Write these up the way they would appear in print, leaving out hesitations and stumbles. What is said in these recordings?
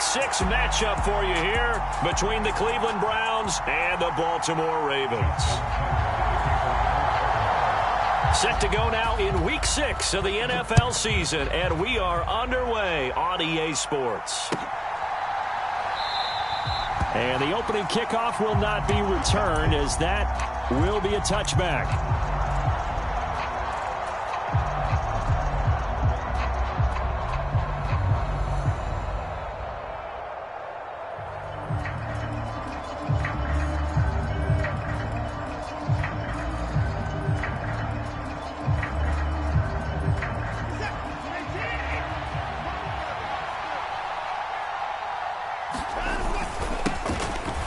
6 matchup for you here between the Cleveland Browns and the Baltimore Ravens. Set to go now in Week 6 of the NFL season, and we are underway on EA Sports. And the opening kickoff will not be returned, as that will be a touchback.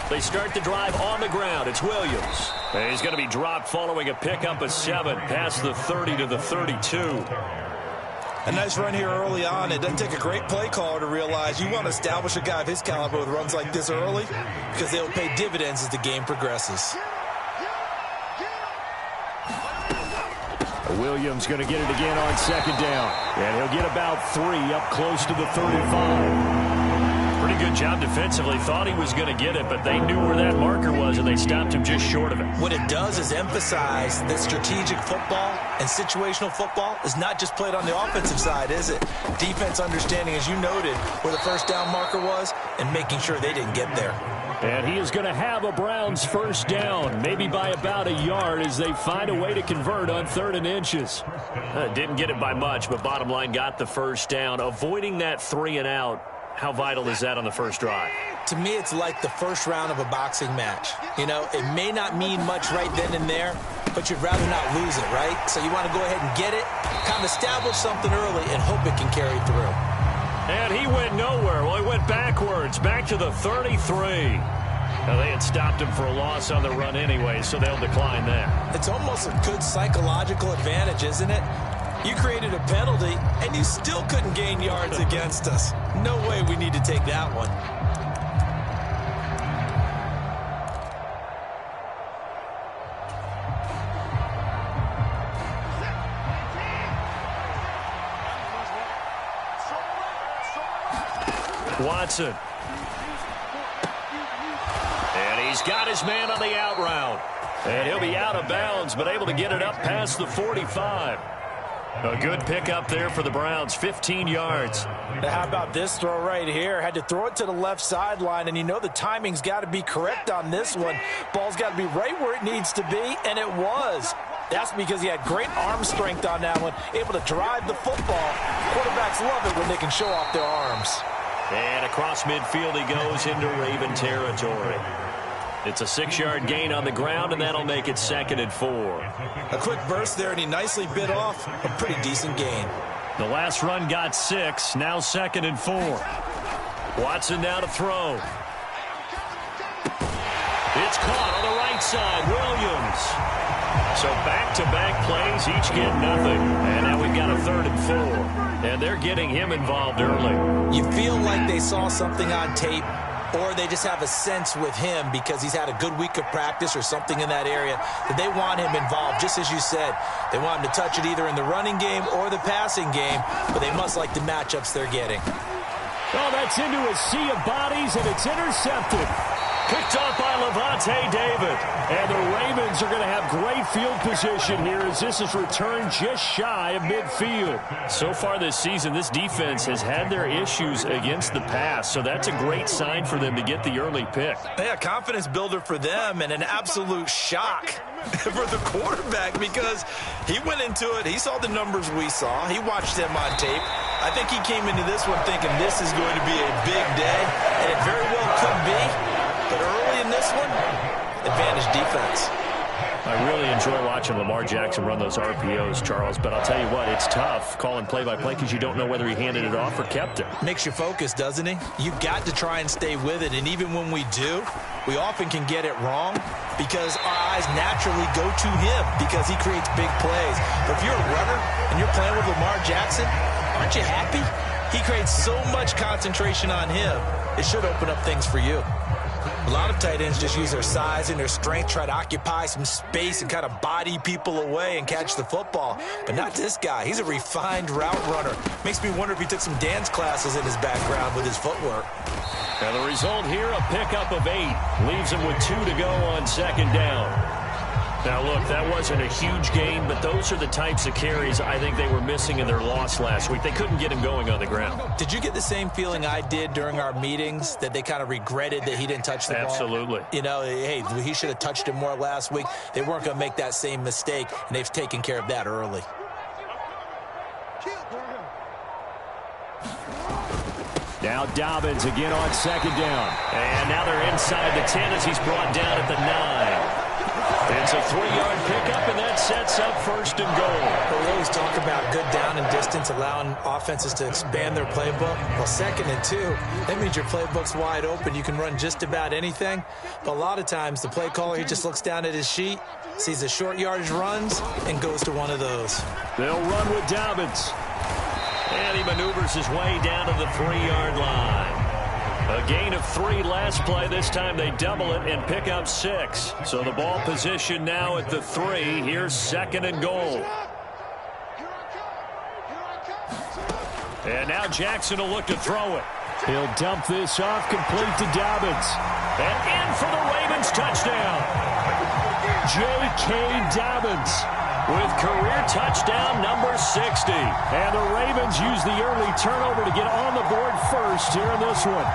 They start the drive on the ground. It's Williams. And he's going to be dropped following a pickup of 7 past the 30 to the 32. A nice run here early on. It doesn't take a great play caller to realize you want to establish a guy of his caliber with runs like this early, because they'll pay dividends as the game progresses. Williams going to get it again on 2nd down. And he'll get about 3 up close to the 35. Pretty good job defensively. Thought he was going to get it, but they knew where that marker was, and they stopped him just short of it. What it does is emphasize that strategic football and situational football is not just played on the offensive side, is it? Defense understanding, as you noted, where the first down marker was and making sure they didn't get there. And he is going to have a Browns first down, maybe by about a yard, as they find a way to convert on 3rd and inches. Didn't get it by much, but bottom line got the first down. Avoiding that 3 and out. How vital is that on the first drive? To me, it's like the first round of a boxing match. You know, it may not mean much right then and there, but you'd rather not lose it, right? So you want to go ahead and get it, kind of establish something early, and hope it can carry through. And he went nowhere. Well, he went backwards, back to the 33. Now, they had stopped him for a loss on the run anyway, so they'll decline that. It's almost a good psychological advantage, isn't it? You created a penalty, and you still couldn't gain yards against us. No way we need to take that one. Watson. And he's got his man on the out route. And he'll be out of bounds, but able to get it up past the 45. A good pickup there for the Browns, 15 yards. How about this throw right here? Had to throw it to the left sideline, and you know the timing's got to be correct on this one. Ball's got to be right where it needs to be, and it was. That's because he had great arm strength on that one, able to drive the football. Quarterbacks love it when they can show off their arms. And across midfield he goes into Raven territory. It's a 6-yard gain on the ground, and that'll make it 2nd and 4. A quick burst there, and he nicely bit off a pretty decent gain. The last run got 6, now 2nd and 4. Watson now to throw. It's caught on the right side, Williams. So back-to-back plays, each get nothing. And now we've got a 3rd and 4. And they're getting him involved early. You feel like they saw something on tape, or they just have a sense with him because he's had a good week of practice or something in that area that they want him involved. Just as you said, they want him to touch it either in the running game or the passing game, but they must like the matchups they're getting. Oh, that's into a sea of bodies, and it's intercepted. Picked off by Levante David. And the Ravens are going to have great field position here as this is returned just shy of midfield. So far this season, this defense has had their issues against the pass, so that's a great sign for them to get the early pick. Yeah, confidence builder for them and an absolute shock for the quarterback because he went into it. He saw the numbers we saw. He watched them on tape. I think he came into this one thinking this is going to be a big day, and it very well could be. But early in this one, advantage defense. I really enjoy watching Lamar Jackson run those RPOs, Charles, but I'll tell you what, it's tough calling play-by-play because you don't know whether he handed it off or kept it. Makes you focus, doesn't he? You've got to try and stay with it, and even when we do, we often can get it wrong because our eyes naturally go to him because he creates big plays. But if you're a runner and you're playing with Lamar Jackson, aren't you happy? He creates so much concentration on him. It should open up things for you. A lot of tight ends just use their size and their strength, try to occupy some space and kind of body people away and catch the football. But not this guy. He's a refined route runner. Makes me wonder if he took some dance classes in his background with his footwork. And the result here, a pickup of 8. Leaves him with 2 to go on second down. Now, look, that wasn't a huge gain, but those are the types of carries I think they were missing in their loss last week. They couldn't get him going on the ground. Did you get the same feeling I did during our meetings, that they kind of regretted that he didn't touch the ball? Absolutely. You know, hey, he should have touched it more last week. They weren't going to make that same mistake, and they've taken care of that early. Now Dobbins again on second down. And now they're inside the 10 as he's brought down at the 9. It's a 3-yard pickup, and that sets up first and goal. We always talk about good down and distance, allowing offenses to expand their playbook. Well, 2nd and 2, that means your playbook's wide open. You can run just about anything. But a lot of times, the play caller, he just looks down at his sheet, sees the short yardage runs, and goes to one of those. They'll run with Dobbins. And he maneuvers his way down to the 3-yard line. A gain of 3 last play. This time they double it and pick up 6. So the ball position now at the 3. Here's 2nd and goal. And now Jackson will look to throw it. He'll dump this off, complete to Dobbins. And in for the Ravens touchdown. J.K. Dobbins with career touchdown number 60. And the Ravens use the early turnover to get on the board first here in this one.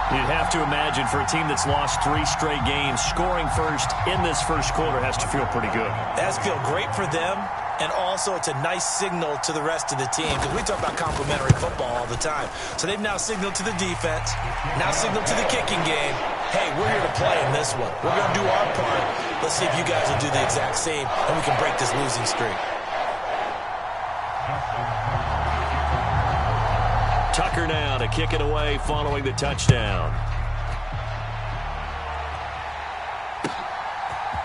You'd have to imagine for a team that's lost 3 straight games, scoring first in this first quarter has to feel pretty good. It has to feel great for them, and also it's a nice signal to the rest of the team, because we talk about complementary football all the time. So they've now signaled to the defense, now signaled to the kicking game, hey, we're here to play in this one. We're going to do our part. Let's see if you guys will do the exact same, and we can break this losing streak. Tucker now to kick it away following the touchdown.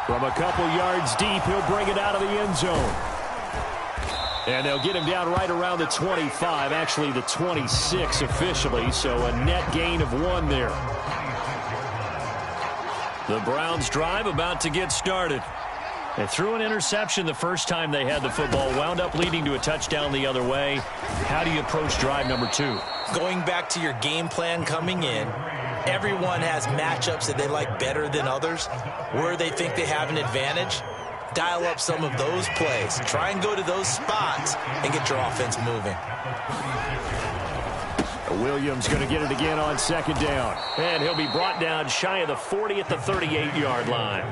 From a couple yards deep, he'll bring it out of the end zone. And they'll get him down right around the 25, actually the 26 officially, so a net gain of 1 there. The Browns drive about to get started. They threw an interception the first time they had the football, wound up leading to a touchdown the other way. How do you approach drive number 2? Going back to your game plan coming in, everyone has matchups that they like better than others, where they think they have an advantage. Dial up some of those plays. Try and go to those spots and get your offense moving. Williams going to get it again on second down. And he'll be brought down shy of the 40 at the 38-yard line.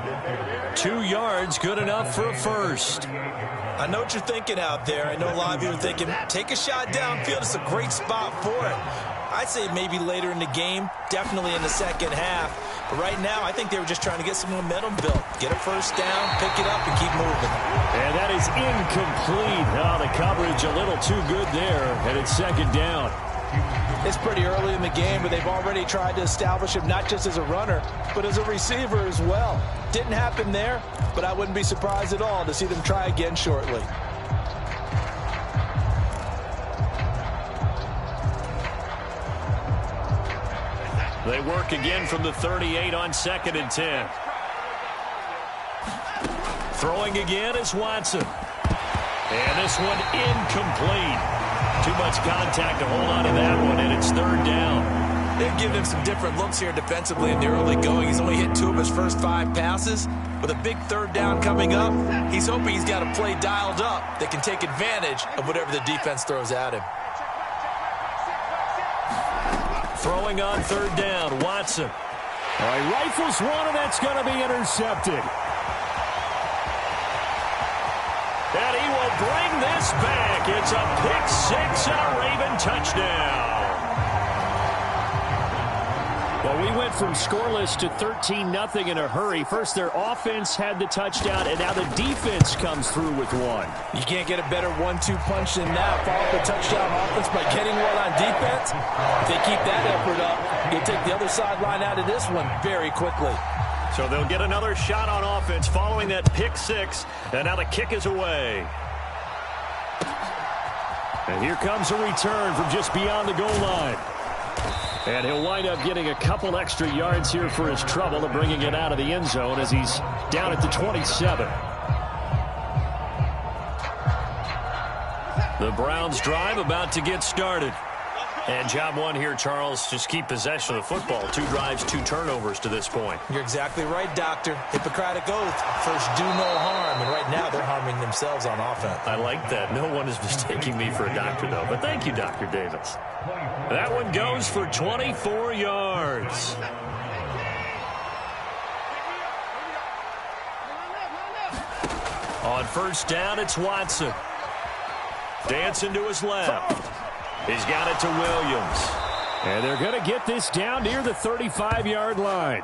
2 yards, good enough for a first. I know what you're thinking out there. I know a lot of you are thinking, take a shot downfield. It's a great spot for it. I'd say maybe later in the game, definitely in the second half. But right now, I think they were just trying to get some momentum built. Get a first down, pick it up, and keep moving. And that is incomplete. Oh, the coverage a little too good there. And it's second down. It's pretty early in the game, but they've already tried to establish him not just as a runner, but as a receiver as well. Didn't happen there, but I wouldn't be surprised at all to see them try again shortly. They work again from the 38 on 2nd and 10. Throwing again is Watson. And this one incomplete. Too much contact to hold on to that one, and it's 3rd down. They've given him some different looks here defensively in the early going. He's only hit 2 of his first 5 passes. With a big 3rd down coming up, he's hoping he's got a play dialed up that can take advantage of whatever the defense throws at him. Throwing on 3rd down, Watson. All right, rifles one, and that's going to be intercepted. And he will bring this back. It's a pick 6 and a Raven touchdown. Well, we went from scoreless to 13-0 in a hurry. First, their offense had the touchdown, and now the defense comes through with one. You can't get a better 1-2 punch than that. Follow up a touchdown offense by getting one on defense. If they keep that effort up, you'll take the other sideline out of this one very quickly. So they'll get another shot on offense following that pick 6, and now the kick is away. And here comes a return from just beyond the goal line. And he'll wind up getting a couple extra yards here for his trouble and bringing it out of the end zone as he's down at the 27. The Browns drive about to get started. And job one here, Charles, just keep possession of the football. 2 drives, 2 turnovers to this point. You're exactly right, Doctor. Hippocratic oath. First, do no harm. And right now, they're harming themselves on offense. I like that. No one is mistaking me for a doctor, though. But thank you, Dr. Davis. That one goes for 24 yards. On first down, it's Watson. Dancing to his left. He's got it to Williams. And they're going to get this down near the 35-yard line.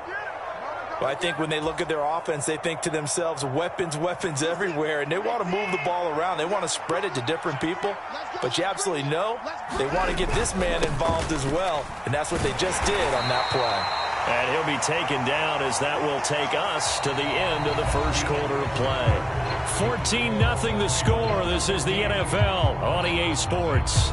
Well, I think when they look at their offense, they think to themselves, weapons, weapons everywhere, and they want to move the ball around. They want to spread it to different people. But you absolutely know they want to get this man involved as well, and that's what they just did on that play. And he'll be taken down as that will take us to the end of the first quarter of play. 14-0 the score. This is the NFL on EA Sports.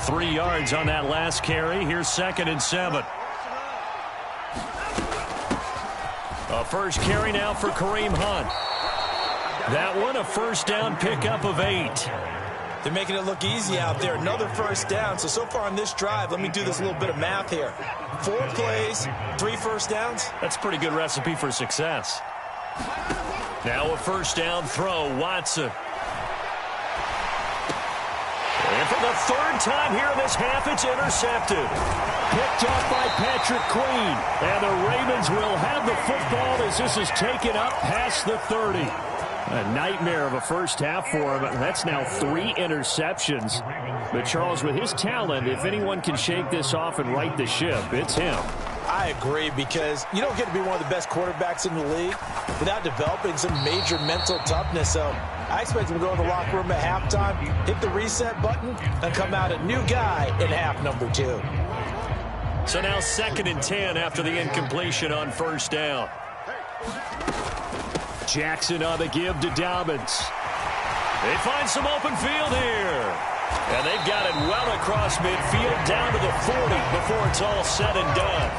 3 yards on that last carry. Here's 2nd and 7. A first carry now for Kareem Hunt. That one a first down pickup of 8. They're making it look easy out there. Another first down. So far on this drive, let me do this little bit of math here. 4 plays, 3 first downs. That's a pretty good recipe for success. Now a first down throw, Watson. And for the 3rd time here in this half, it's intercepted. Picked off by Patrick Queen. And the Ravens will have the football as this is taken up past the 30. A nightmare of a first half for him. That's now 3 interceptions. But Charles, with his talent, if anyone can shake this off and right the ship, it's him. I agree, because you don't get to be one of the best quarterbacks in the league without developing some major mental toughness. So I expect him to go in the locker room at halftime, hit the reset button, and come out a new guy in half number 2. So now 2nd and 10 after the incompletion on first down. Jackson on the give to Dobbins. They find some open field here. And they've got it well across midfield down to the 40 before it's all said and done.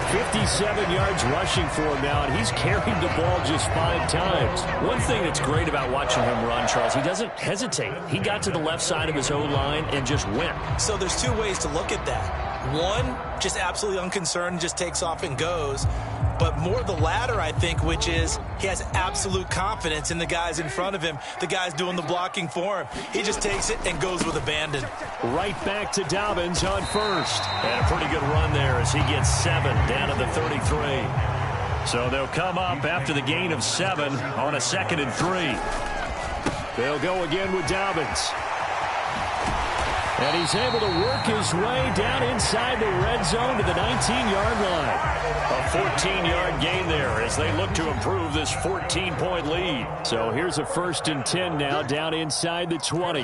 57 yards rushing for him now, and he's carried the ball just 5 times. One thing that's great about watching him run, Charles, he doesn't hesitate. He got to the left side of his O-line and just went. So there's 2 ways to look at that. One, just absolutely unconcerned, just takes off and goes. But more the latter, I think, which is he has absolute confidence in the guys in front of him, the guys doing the blocking for him. He just takes it and goes with abandon. Right back to Dobbins on first. And a pretty good run there as he gets 7 down to the 33. So they'll come up after the gain of 7 on a 2nd and 3. They'll go again with Dobbins. And he's able to work his way down inside the red zone to the 19-yard line. A 14-yard gain there as they look to improve this 14-point lead. So here's a 1st and 10 now down inside the 20.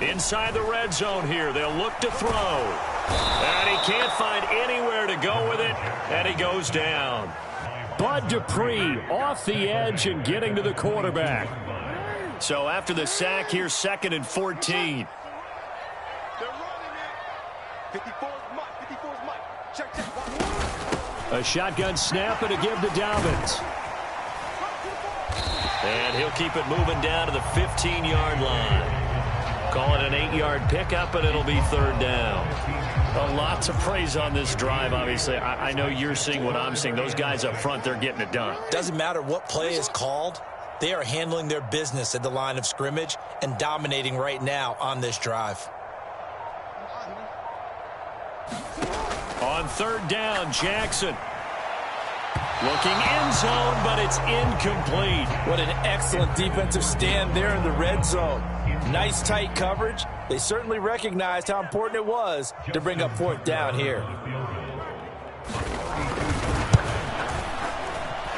Inside the red zone here, they'll look to throw. And he can't find anywhere to go with it, and he goes down. Bud Dupree off the edge and getting to the quarterback. So after the sack, here's 2nd and 14. A shotgun snap and a give to Dobbins. And he'll keep it moving down to the 15-yard line. Call it an 8-yard pickup, and it'll be 3rd down. A lot to praise on this drive, obviously. I know you're seeing what I'm seeing. Those guys up front, they're getting it done. Doesn't matter what play is called. They are handling their business at the line of scrimmage and dominating right now on this drive. On 3rd down, Jackson. Looking end zone, but it's incomplete. What an excellent defensive stand there in the red zone. Nice tight coverage. They certainly recognized how important it was to bring up 4th down here.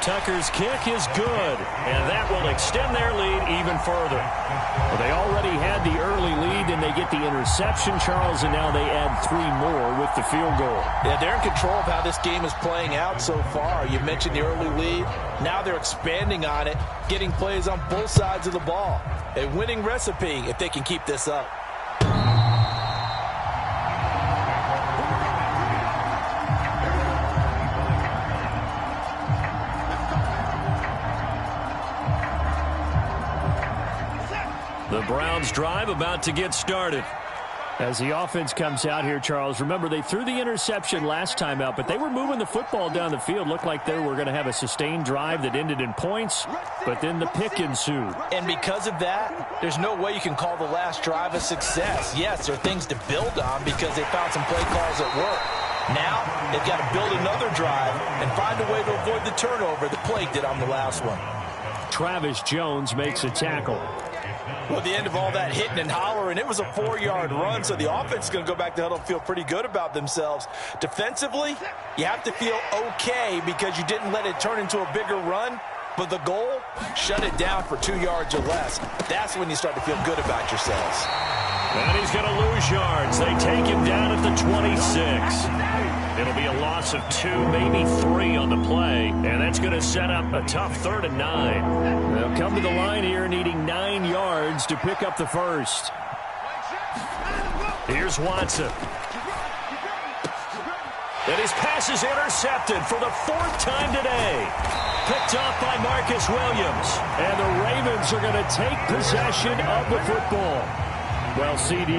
Tucker's kick is good, and that will extend their lead even further. Well, they already had the early lead, and they get the interception, Charles, and now they add 3 more with the field goal. Yeah, they're in control of how this game is playing out so far. You mentioned the early lead. Now they're expanding on it, getting plays on both sides of the ball. A winning recipe if they can keep this up. The Browns drive about to get started. As the offense comes out here, Charles, remember they threw the interception last time out, but they were moving the football down the field. Looked like they were going to have a sustained drive that ended in points, but then the pick ensued. And because of that, there's no way you can call the last drive a success. Yes, there are things to build on because they found some play calls that work. Now, they've got to build another drive and find a way to avoid the turnover the Plague did on the last one. Travis Jones makes a tackle. Well, at the end of all that hitting and hollering, it was a 4-yard run, so the offense is going to go back to huddle and feel pretty good about themselves. Defensively, you have to feel okay because you didn't let it turn into a bigger run, but the goal, shut it down for 2 yards or less. That's when you start to feel good about yourselves. And he's going to lose yards. They take him down at the 26. It'll be a loss of 2, maybe 3 on the play, and that's going to set up a tough 3rd and 9. They'll come to the line here needing 9 yards to pick up the first. Here's Watson. And his pass is intercepted for the 4th time today. Picked off by Marcus Williams. And the Ravens are going to take possession of the football. Well, CD,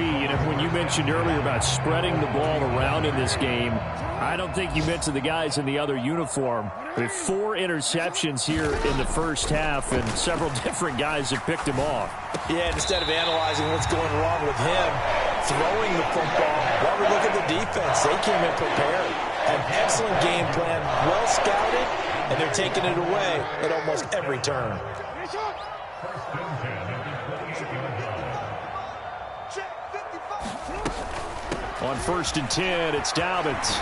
when you mentioned earlier about spreading the ball around in this game, I don't think you mentioned the guys in the other uniform. With 4 interceptions here in the first half, and several different guys have picked him off. Yeah, and instead of analyzing what's going wrong with him, throwing the football, well, we look at the defense. They came in prepared. An excellent game plan, well scouted, and they're taking it away at almost every turn. On 1st and 10, it's Dobbins.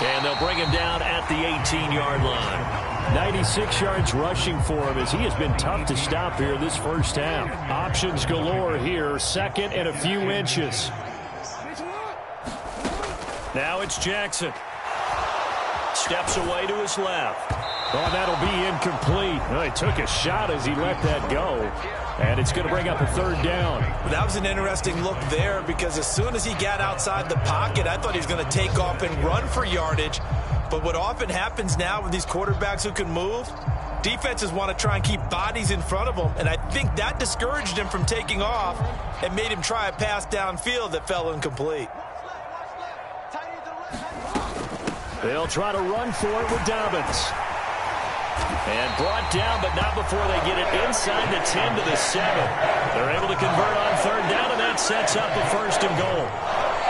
And they'll bring him down at the 18-yard line. 96 yards rushing for him as he has been tough to stop here this first half. Options galore here, 2nd and a few inches. Now it's Jackson. Steps away to his left. Oh, that'll be incomplete. Well, he took a shot as he let that go. And it's going to bring up a 3rd down. That was an interesting look there because as soon as he got outside the pocket, I thought he was going to take off and run for yardage. But what often happens now with these quarterbacks who can move, defenses want to try and keep bodies in front of them. And I think that discouraged him from taking off and made him try a pass downfield that fell incomplete. They'll try to run for it with Dobbins. And brought down, but not before they get it inside the 10 to the 7. They're able to convert on 3rd down, and that sets up a 1st and goal.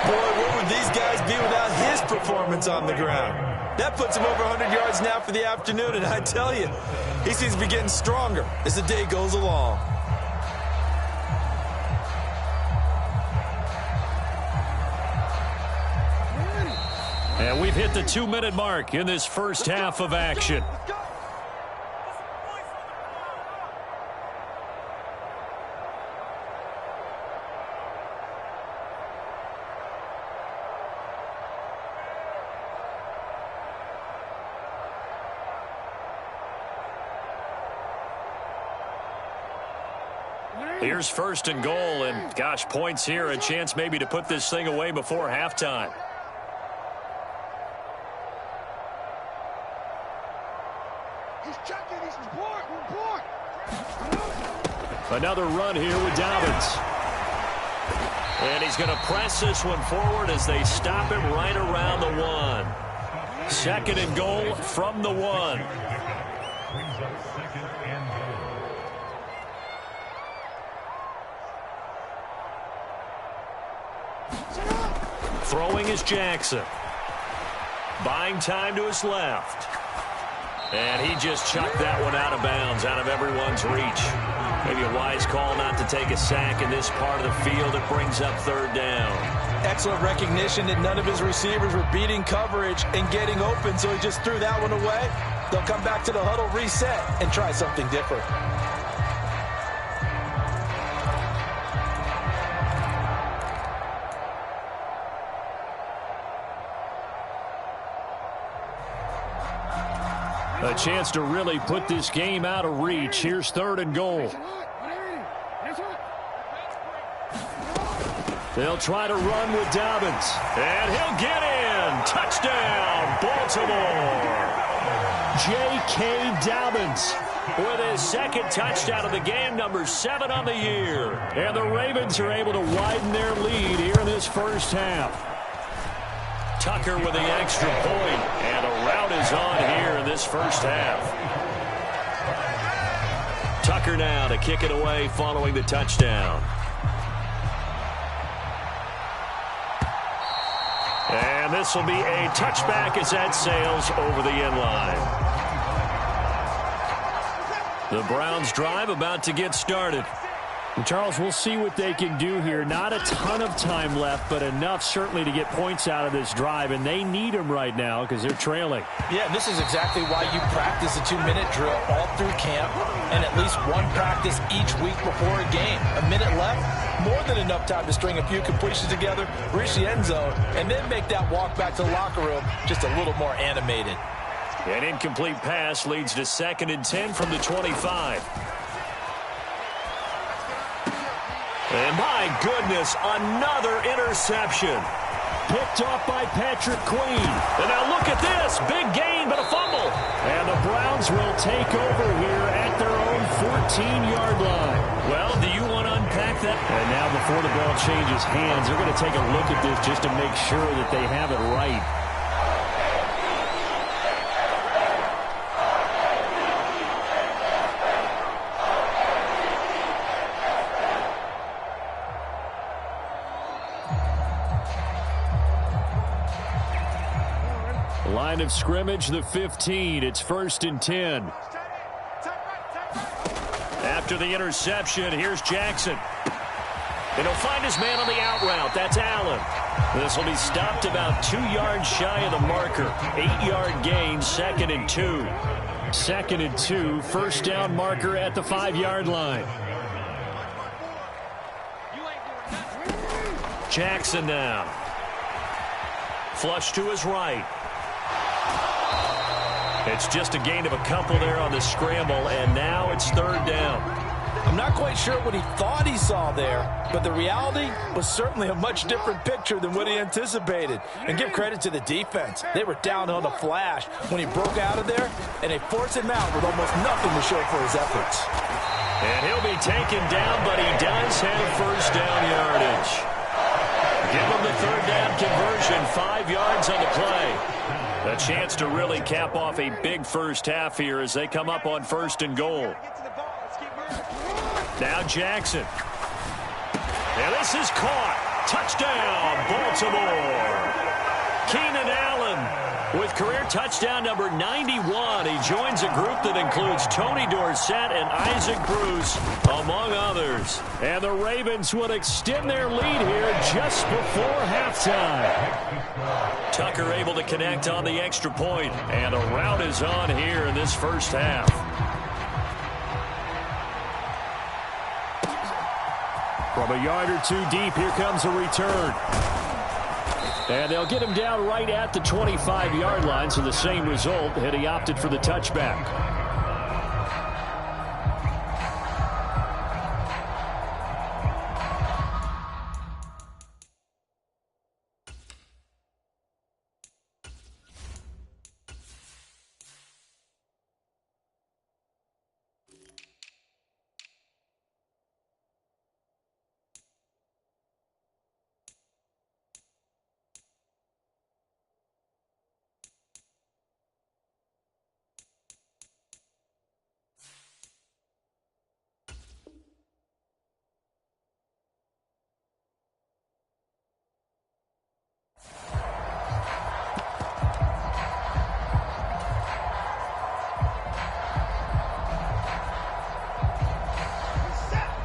Boy, what would these guys be without his performance on the ground? That puts him over 100 yards now for the afternoon, and I tell you, he seems to be getting stronger as the day goes along. And we've hit the 2-minute mark in this first half of action. Here's 1st and goal, and gosh, points here, a chance maybe to put this thing away before halftime. He's checking, he's report. Another run here with Dobbins. And he's going to press this one forward as they stop him right around the 1. 2nd and goal from the 1. Throwing is Jackson. Buying time to his left. And he just chucked that one out of bounds, out of everyone's reach. Maybe a wise call not to take a sack in this part of the field. It brings up third down. Excellent recognition that none of his receivers were beating coverage and getting open, so he just threw that one away. They'll come back to the huddle, reset, and try something different. A chance to really put this game out of reach. Here's third and goal. They'll try to run with Dobbins. And he'll get in. Touchdown, Baltimore. J.K. Dobbins with his second touchdown of the game, number 7 on the year. And the Ravens are able to widen their lead here in this first half. Tucker with the extra point, and a route is on here in this first half. Tucker now to kick it away following the touchdown. And this will be a touchback as that sails over the end line. The Browns drive about to get started. And Charles, we'll see what they can do here. Not a ton of time left, but enough certainly to get points out of this drive, and they need them right now because they're trailing. Yeah, this is exactly why you practice a 2-minute drill all through camp and at least one practice each week before a game. A minute left, more than enough time to string a few completions together, reach the end zone, and then make that walk back to the locker room just a little more animated. An incomplete pass leads to 2nd and 10 from the 25. And my goodness, another interception. Picked off by Patrick Queen. And now look at this. Big gain, but a fumble. And the Browns will take over here at their own 14-yard line. Well, do you want to unpack that? And now before the ball changes hands, they're going to take a look at this just to make sure that they have it right. Line of scrimmage, the 15. It's 1st and 10. After the interception, here's Jackson. And he'll find his man on the out route. That's Allen. This will be stopped about 2 yards shy of the marker. 8-yard gain, 2nd and 2. 2nd and 2, first down marker at the 5-yard line. Jackson now. Flush to his right. It's just a gain of a couple there on the scramble, and now it's 3rd down. I'm not quite sure what he thought he saw there, but the reality was certainly a much different picture than what he anticipated. And give credit to the defense. They were down on a flash when he broke out of there, and they forced him out with almost nothing to show for his efforts. And he'll be taken down, but he does have first down yardage. Give him the 3rd down conversion, 5 yards on the play. A chance to really cap off a big first half here as they come up on 1st and goal. Now Jackson. And this is caught. Touchdown, Baltimore. Keenan Allen with career touchdown number 91. He joins a group that includes Tony Dorsett and Isaac Bruce, among others. And the Ravens would extend their lead here just before halftime. Tucker able to connect on the extra point, and a route is on here in this first half. From a yard or two deep, here comes a return. And they'll get him down right at the 25-yard line, so the same result had he opted for the touchback.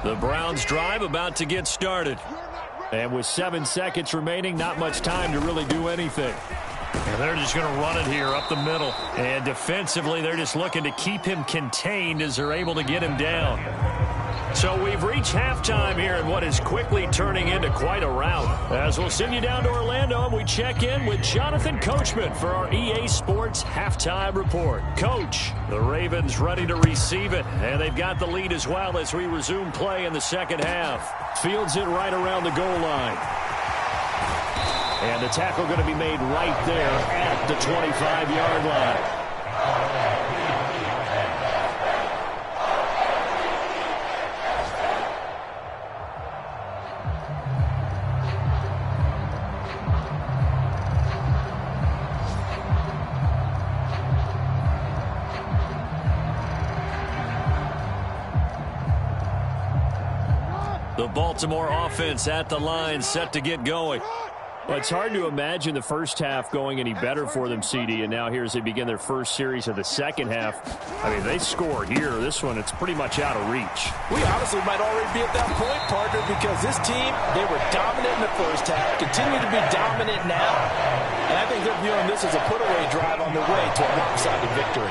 The Browns drive about to get started. And with 7 seconds remaining, not much time to really do anything. And they're just going to run it here up the middle. And defensively, they're just looking to keep him contained as they're able to get him down. So we've reached halftime here in what is quickly turning into quite a rout. As we'll send you down to Orlando, and we check in with Jonathan Coachman for our EA Sports Halftime Report. Coach, the Ravens ready to receive it, and they've got the lead as well as we resume play in the second half. Fields it right around the goal line. And the tackle going to be made right there at the 25-yard line. The Baltimore offense at the line, set to get going. Well, it's hard to imagine the first half going any better for them, CD, and now here as they begin their first series of the second half. I mean, they score here. This one, it's pretty much out of reach. We honestly might already be at that point, partner, because this team, they were dominant in the first half, continue to be dominant now, and I think they're viewing this as a put-away drive on the way to a lopsided victory.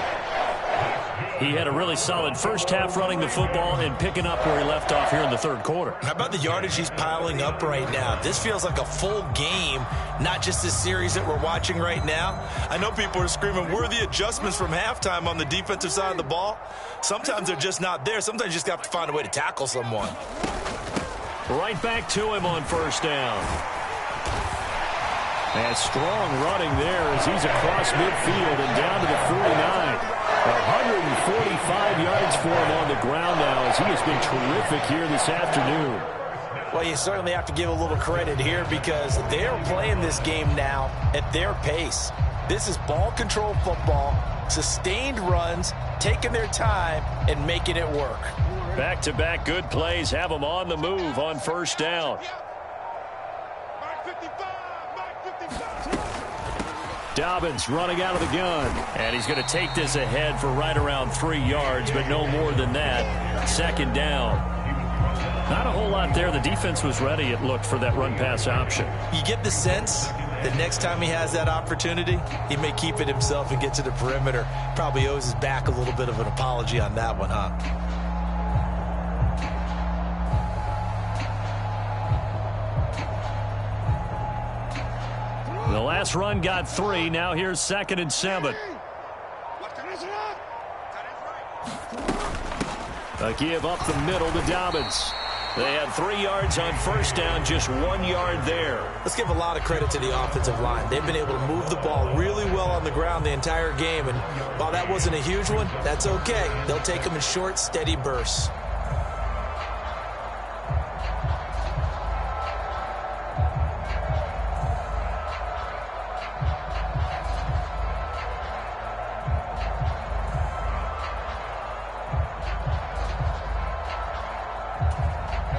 He had a really solid first half running the football and picking up where he left off here in the third quarter. How about the yardage he's piling up right now? This feels like a full game, not just this series that we're watching right now. I know people are screaming, where are the adjustments from halftime on the defensive side of the ball? Sometimes they're just not there. Sometimes you just have to find a way to tackle someone. Right back to him on first down. And strong running there as he's across midfield and down to the 49. 145 yards for him on the ground now as he has been terrific here this afternoon. Well, you certainly have to give a little credit here because they're playing this game now at their pace. This is ball control football, sustained runs, taking their time and making it work. Back-to-back good plays have them on the move on first down. Dobbins running out of the gun. And he's going to take this ahead for right around 3 yards, but no more than that. Second down. Not a whole lot there. The defense was ready, it looked, for that run-pass option. You get the sense that next time he has that opportunity, he may keep it himself and get to the perimeter. Probably owes his back a little bit of an apology on that one, huh? The last run got 3. Now here's 2nd and 7. A give up the middle to Dobbins. They had 3 yards on first down, just 1 yard there. Let's give a lot of credit to the offensive line. They've been able to move the ball really well on the ground the entire game. And while that wasn't a huge one, that's okay. They'll take them in short, steady bursts.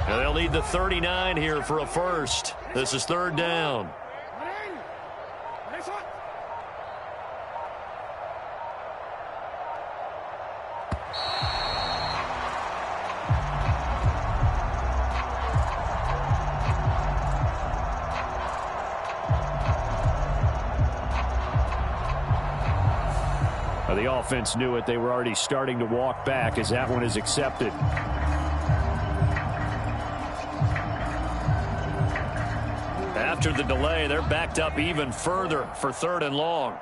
They'll need the 39 here for a first. This is third down. The offense knew it. They were already starting to walk back as that one is accepted. After the delay, they're backed up even further for 3rd and long.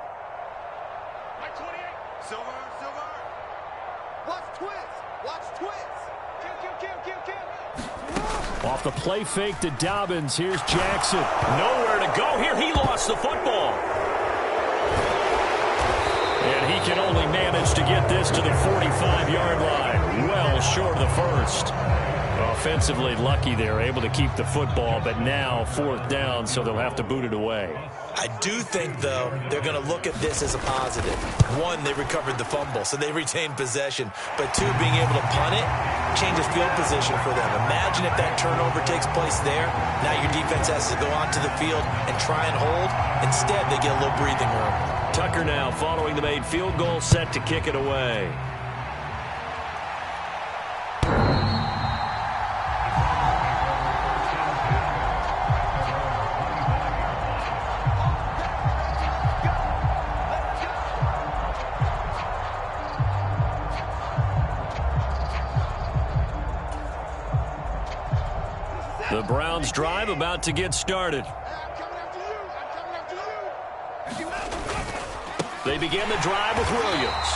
Silver. Watch twist. Kill. Off the play fake to Dobbins. Here's Jackson. Nowhere to go here. He lost the football. And he can only manage to get this to the 45-yard line. Well short of the first. Offensively lucky they're able to keep the football, but now 4th down, so they'll have to boot it away. I do think, though, they're going to look at this as a positive. 1, they recovered the fumble, so they retained possession. But 2, being able to punt it changes field position for them. Imagine if that turnover takes place there. Now your defense has to go onto the field and try and hold. Instead, they get a little breathing room. Tucker now following the made field goal, set to kick it away. Browns drive about to get started. They begin the drive with Williams.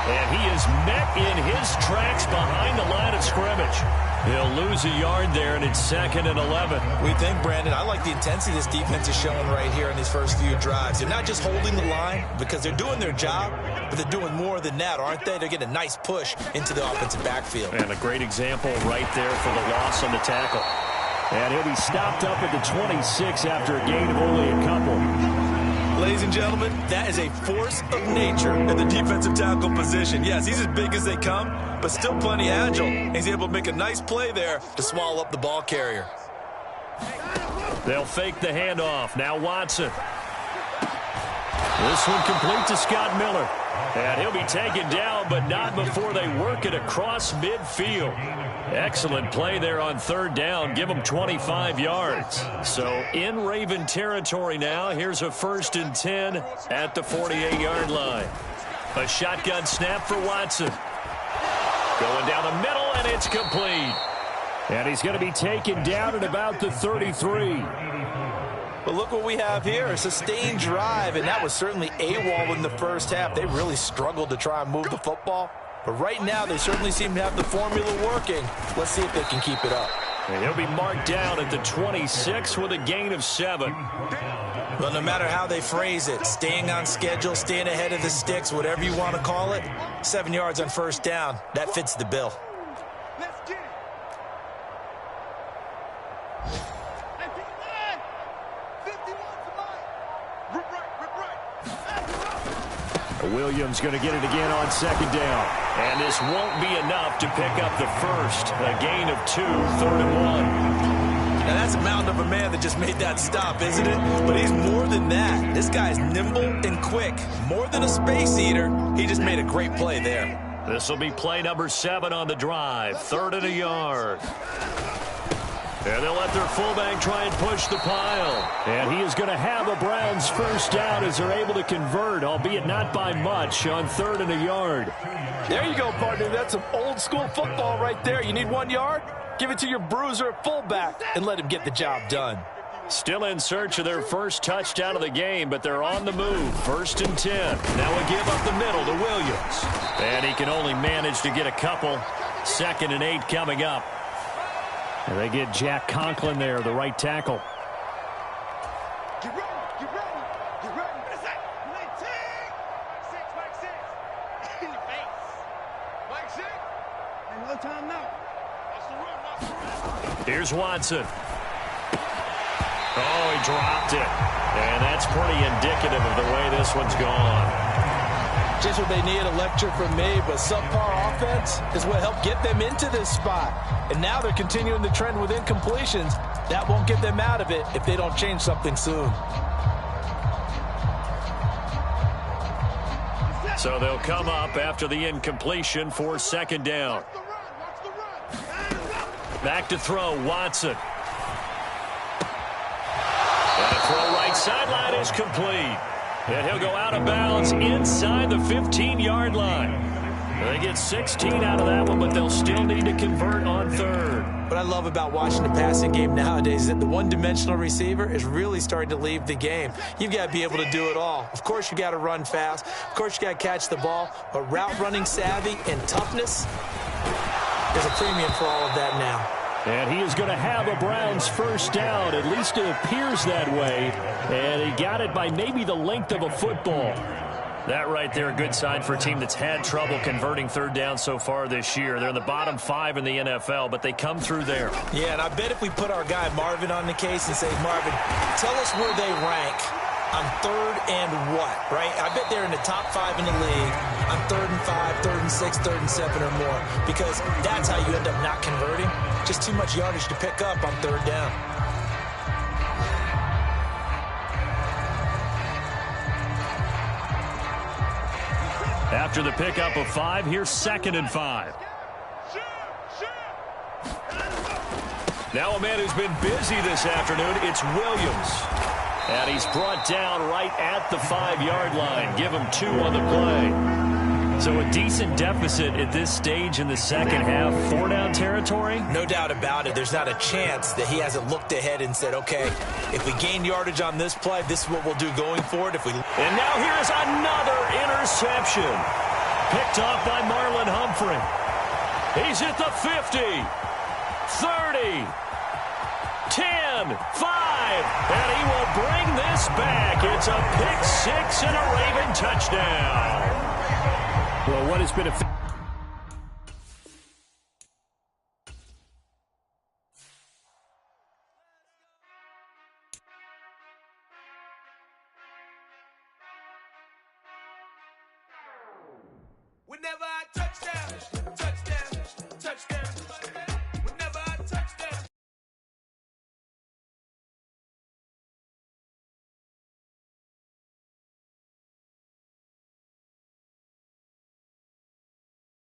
And he is met in his tracks behind the line of scrimmage. He'll lose a yard there, and it's 2nd and 11. We think, Brandon, I like the intensity this defense is showing right here in these first few drives. They're not just holding the line because they're doing their job, but they're doing more than that, aren't they? They're getting a nice push into the offensive backfield. And a great example right there for the loss on the tackle. And he'll be stopped up at the 26 after a gain of only a couple. Ladies and gentlemen, that is a force of nature at the defensive tackle position. Yes, he's as big as they come, but still plenty agile. He's able to make a nice play there to swallow up the ball carrier. They'll fake the handoff. Now Watson. This one complete to Scott Miller. And he'll be taken down, but not before they work it across midfield. Excellent play there on 3rd down. Give them 25 yards. So in Raven territory now. Here's a 1st and 10 at the 48-yard line. A shotgun snap for Watson. Going down the middle, and it's complete. And he's going to be taken down at about the 33. But look what we have here, a sustained drive, and that was certainly AWOL in the first half. They really struggled to try and move the football. But right now, they certainly seem to have the formula working. Let's see if they can keep it up. And he'll be marked down at the 26 with a gain of 7. Well, no matter how they phrase it, staying on schedule, staying ahead of the sticks, whatever you want to call it, 7 yards on 1st down, that fits the bill. Let's get it. Williams going to get it again on 2nd down. And this won't be enough to pick up the first. A gain of 2, 3rd and 1. Now, that's a mountain of a man that just made that stop, isn't it? But he's more than that. This guy's nimble and quick. More than a space eater, he just made a great play there. This will be play number 7 on the drive. 3rd and a yard. And they'll let their fullback try and push the pile. And he is going to have a Browns first down as they're able to convert, albeit not by much, on 3rd and a yard. There you go, partner. That's some old-school football right there. You need 1 yard? Give it to your bruiser fullback and let him get the job done. Still in search of their first touchdown of the game, but they're on the move. 1st and 10. Now a give up the middle to Williams. And he can only manage to get a couple. 2nd and 8 coming up. And they get Jack Conklin there, the right tackle. Get ready, get ready, get ready. Mike 6. In your face. Mike 6. And no time now. Watch the run. Here's Watson. Oh, he dropped it. And that's pretty indicative of the way this one's gone. Just what they need, a lecture from me, but subpar offense is what helped get them into this spot. And now they're continuing the trend with incompletions. That won't get them out of it if they don't change something soon. So they'll come up after the incompletion for 2nd down. Back to throw, Watson. And a throw right sideline is complete. And he'll go out of bounds inside the 15-yard line. They get 16 out of that one, but they'll still need to convert on 3rd. What I love about watching the passing game nowadays is that the one-dimensional receiver is really starting to leave the game. You've got to be able to do it all. Of course, you got to run fast. Of course, you got to catch the ball. But route running savvy and toughness, there's a premium for all of that now. And he is going to have a Browns first down. At least it appears that way. And he got it by maybe the length of a football. That right there, a good sign for a team that's had trouble converting 3rd down so far this year. They're in the bottom 5 in the NFL, but they come through there. Yeah, and I bet if we put our guy Marvin on the case and say, Marvin, tell us where they rank on 3rd and what, right? I bet they're in the top 5 in the league on 3rd and 5, 3rd and 6, 3rd and 7 or more, because that's how you end up not converting. Just too much yardage to pick up on 3rd down. After the pickup of 5, here's 2nd and 5. Now a man who's been busy this afternoon, it's Williams. And he's brought down right at the 5-yard line. Give him 2 on the play. So a decent deficit at this stage in the second half. 4-down territory? No doubt about it. There's not a chance that he hasn't looked ahead and said, okay, if we gain yardage on this play, this is what we'll do going forward. And now here's another interception. Picked off by Marlon Humphrey. He's at the 50, 30, 10, 5, and he will bring this back. It's a pick six and a Raven touchdown. Well, what has been a... Whenever I touch down.